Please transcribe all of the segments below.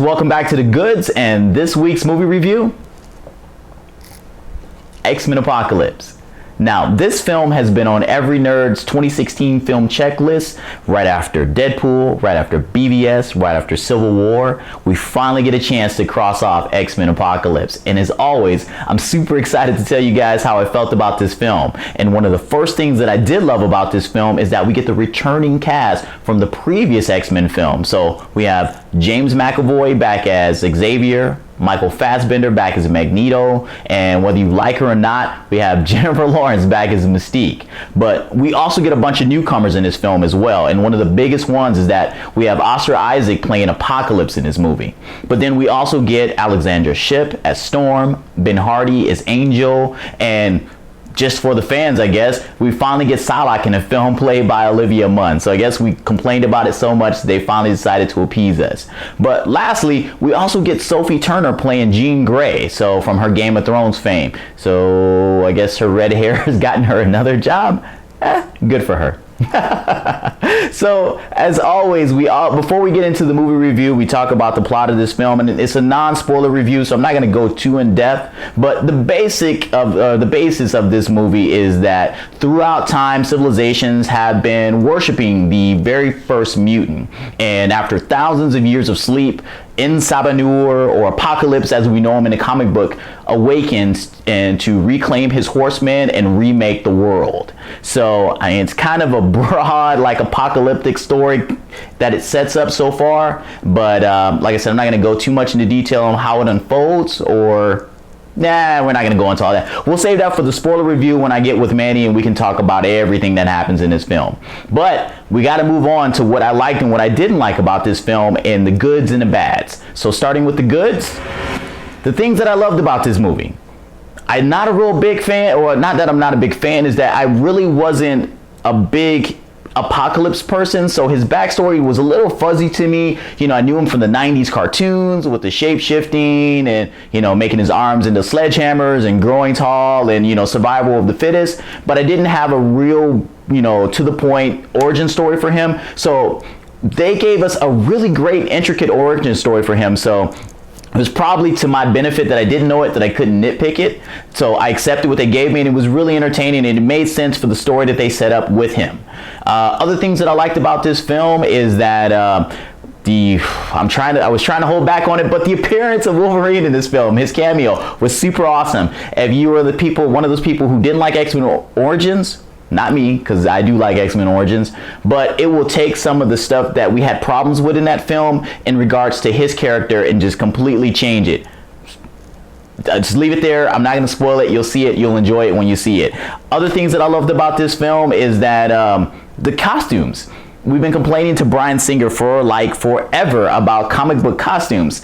welcome back to The Goods, and this week's movie review, X-Men Apocalypse. Now, this film has been on every nerd's 2016 film checklist. Right after Deadpool, right after BVS, right after Civil War, we finally get a chance to cross off X-Men Apocalypse. And as always, I'm super excited to tell you guys how I felt about this film. And one of the first things that I did love about this film is that we get the returning cast from the previous X-Men film. So we have James McAvoy back as Xavier, Michael Fassbender back as Magneto, and whether you like her or not, we have Jennifer Lawrence back as Mystique. But we also get a bunch of newcomers in this film as well, and one of the biggest ones is that we have Oscar Isaac playing Apocalypse in this movie. But then we also get Alexandra Shipp as Storm, Ben Hardy as Angel, and just for the fans, I guess, we finally get Psylocke in a film played by Olivia Munn. So I guess we complained about it so much they finally decided to appease us. But lastly, we also get Sophie Turner playing Jean Grey, so from her Game of Thrones fame. So I guess her red hair has gotten her another job. Good for her. So as always, before we get into the movie review, we talk about the plot of this film, and it's a non-spoiler review, so I'm not going to go too in depth. But the basis of this movie is that throughout time, civilizations have been worshiping the very first mutant, and after thousands of years of sleep, Sabanur, or Apocalypse as we know him in the comic book, awakens and to reclaim his horsemen and remake the world. So I mean, it's kind of a broad, like, apocalyptic story that it sets up so far, but like I said, I'm not going to go too much into detail on how it unfolds, or we're not going to go into all that. We'll save that for the spoiler review when I get with Manny and we can talk about everything that happens in this film. But we got to move on to what I liked and what I didn't like about this film, and the goods and the bads. So starting with the goods, the things that I loved about this movie. I'm not a real big fan, or not that I'm not a big fan, is that I really wasn't a big Apocalypse person, so his backstory was a little fuzzy to me. You know, I knew him from the 90s cartoons with the shape-shifting and, you know, making his arms into sledgehammers and growing tall and, you know, survival of the fittest, but I didn't have a real, you know, to the point origin story for him. So they gave us a really great intricate origin story for him, so it was probably to my benefit that I didn't know it, that I couldn't nitpick it. So I accepted what they gave me, and it was really entertaining, and it made sense for the story that they set up with him. Other things that I liked about this film is that I was trying to hold back on it, but the appearance of Wolverine in this film, his cameo, was super awesome. If you were one of those people who didn't like X-Men Origins, not me, because I do like X-Men Origins, but it will take some of the stuff that we had problems with in that film in regards to his character and just completely change it. Just leave it there. I'm not going to spoil it. You'll see it. You'll enjoy it when you see it. Other things that I loved about this film is that the costumes. We've been complaining to Bryan Singer for like forever about comic book costumes.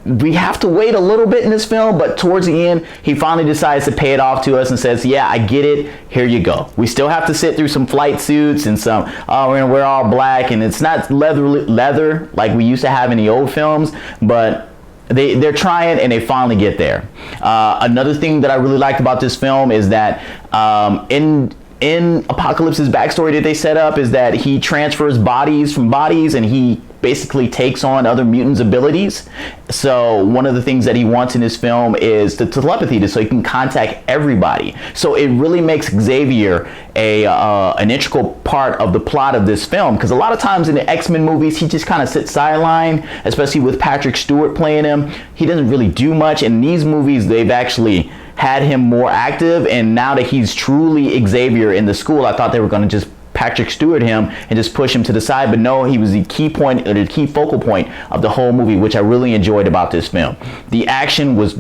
We have to wait a little bit in this film, but towards the end, he finally decides to pay it off to us and says, yeah, I get it. Here you go. We still have to sit through some flight suits and some, we're going to wear all black, and it's not leather like we used to have in the old films, but they're trying, and they finally get there. Another thing that I really liked about this film is that in Apocalypse's backstory that they set up is that he transfers bodies from bodies, and he basically takes on other mutants' abilities. So one of the things that he wants in this film is the telepathy, so he can contact everybody. So it really makes Xavier an integral part of the plot of this film, because a lot of times in the X-Men movies he just kind of sits sideline, especially with Patrick Stewart playing him. He doesn't really do much. In these movies they've actually had him more active, and now that he's truly Xavier in the school, I thought they were going to just Patrick Stewart him and just push him to the side, but no, he was the key point, or the key focal point of the whole movie, which I really enjoyed about this film. The action was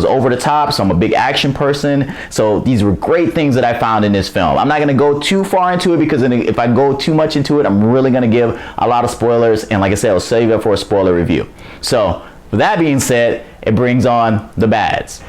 over the top, so I'm a big action person, so these were great things that I found in this film. I'm not going to go too far into it, because if I go too much into it, I'm really going to give a lot of spoilers, and like I said, I'll save it for a spoiler review. So with that being said, it brings on the bads.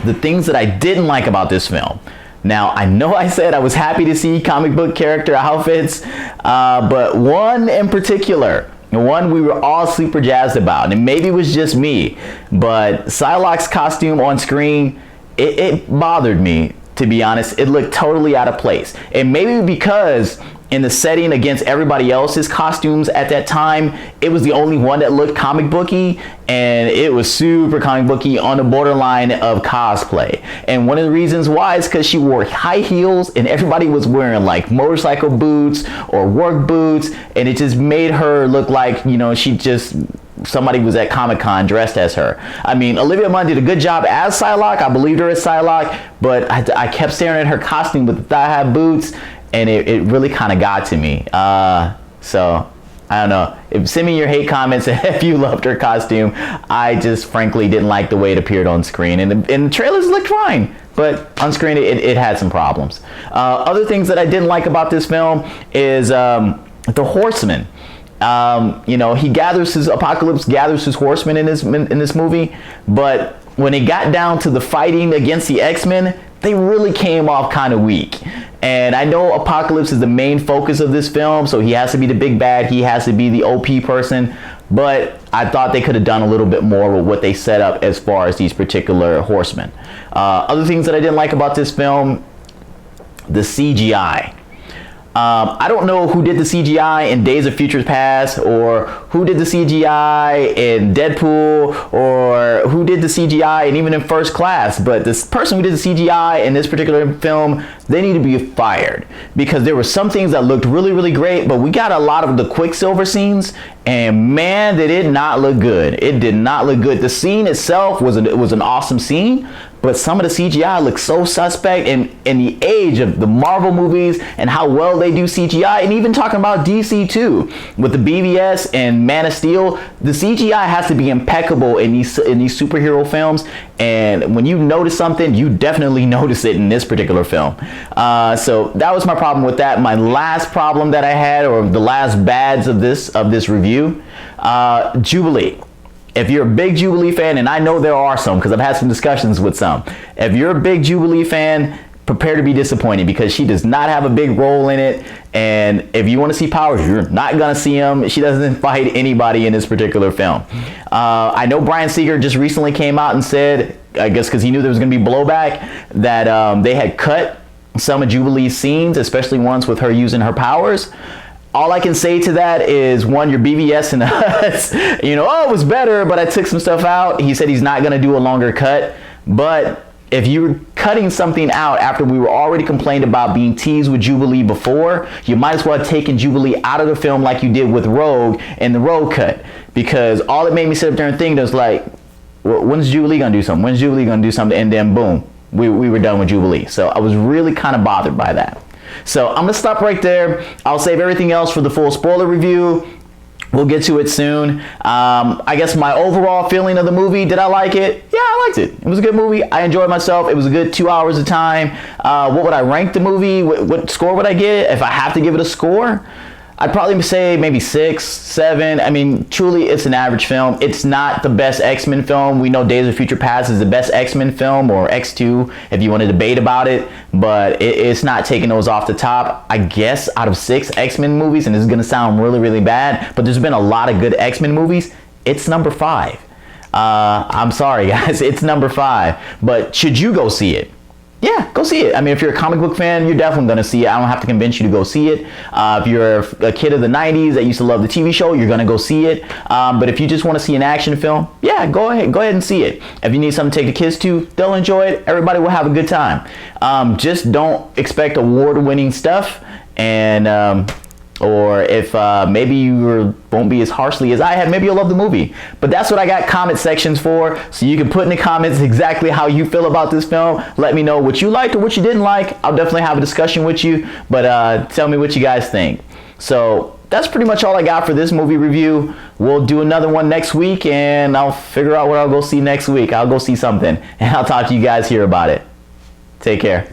The things that I didn't like about this film. Now, I know I said I was happy to see comic book character outfits, but one in particular, one we were all super jazzed about, and maybe it was just me, but Psylocke's costume on screen, it bothered me, to be honest. It looked totally out of place. And maybe because in the setting against everybody else's costumes at that time, it was the only one that looked comic booky, and it was super comic booky on the borderline of cosplay. And one of the reasons why is because she wore high heels and everybody was wearing like motorcycle boots or work boots, and it just made her look like, you know, somebody was at Comic-Con dressed as her. I mean, Olivia Munn did a good job as Psylocke. I believed her as Psylocke, but I kept staring at her costume with the thigh-high boots, and it really kind of got to me. So I don't know. Send me your hate comments if you loved her costume. I just frankly didn't like the way it appeared on screen, and the trailers looked fine, but on screen it had some problems. Other things that I didn't like about this film is the Horseman. You know, Apocalypse gathers his horsemen in this movie, but when it got down to the fighting against the X-Men, they really came off kind of weak. And I know Apocalypse is the main focus of this film, so he has to be the big bad, he has to be the OP person, but I thought they could have done a little bit more with what they set up as far as these particular horsemen. Other things that I didn't like about this film, the CGI. I don't know who did the CGI in Days of Future Past, or who did the CGI in Deadpool, or who did the CGI and even in First Class, but this person who did the CGI in this particular film, they need to be fired, because there were some things that looked really, really great, but we got a lot of the Quicksilver scenes, and man, did it not look good. It did not look good. The scene itself was an awesome scene, but some of the CGI looks so suspect, and in the age of the Marvel movies and how well they do CGI, and even talking about DC too, with the BVS and Man of Steel, the CGI has to be impeccable in these superhero films, and when you notice something, you definitely notice it in this particular film. So that was my problem with that. My last problem that I had, or the last bads of this review, Jubilee. If you're a big Jubilee fan, and I know there are some because I've had some discussions with some, if you're a big Jubilee fan, prepare to be disappointed, because she does not have a big role in it, and if you want to see powers, you're not going to see them. She doesn't fight anybody in this particular film. I know Bryan Singer just recently came out and said, I guess because he knew there was going to be blowback, that they had cut some of Jubilee's scenes, especially ones with her using her powers. All I can say to that is, one, you're BVS and us. You know, oh, it was better, but I took some stuff out. He said he's not going to do a longer cut. But if you're cutting something out after we were already complained about being teased with Jubilee before, you might as well have taken Jubilee out of the film like you did with Rogue and the Rogue cut. Because all it made me sit up there and think was like, when's Jubilee going to do something? When's Jubilee going to do something? And then boom, we were done with Jubilee. So I was really kind of bothered by that. So I'm going to stop right there. I'll save everything else for the full spoiler review. We'll get to it soon. I guess my overall feeling of the movie, did I like it? Yeah, I liked it. It was a good movie. I enjoyed myself. It was a good 2 hours of time. What would I rank the movie? What score would I get? If I have to give it a score, I'd probably say maybe 6, 7. I mean, truly, it's an average film. It's not the best X-Men film. We know Days of Future Past is the best X-Men film, or X2, if you want to debate about it. But it's not taking those off the top. I guess out of 6 X-Men movies, and this is going to sound really, really bad, but there's been a lot of good X-Men movies, it's number 5. I'm sorry, guys. It's number 5. But should you go see it? Yeah, go see it. I mean, if you're a comic book fan, you're definitely going to see it. I don't have to convince you to go see it. If you're a kid of the 90s that used to love the TV show, you're going to go see it. But if you just want to see an action film, yeah, go ahead and see it. If you need something to take the kids to, they'll enjoy it. Everybody will have a good time. Just don't expect award-winning stuff. And or if maybe you won't be as harshly as I have, maybe you'll love the movie. But that's what I got comment sections for, so you can put in the comments exactly how you feel about this film. Let me know what you liked or what you didn't like. I'll definitely have a discussion with you, but tell me what you guys think. So that's pretty much all I got for this movie review. We'll do another one next week, and I'll figure out what I'll go see next week. I'll go see something, and I'll talk to you guys here about it. Take care.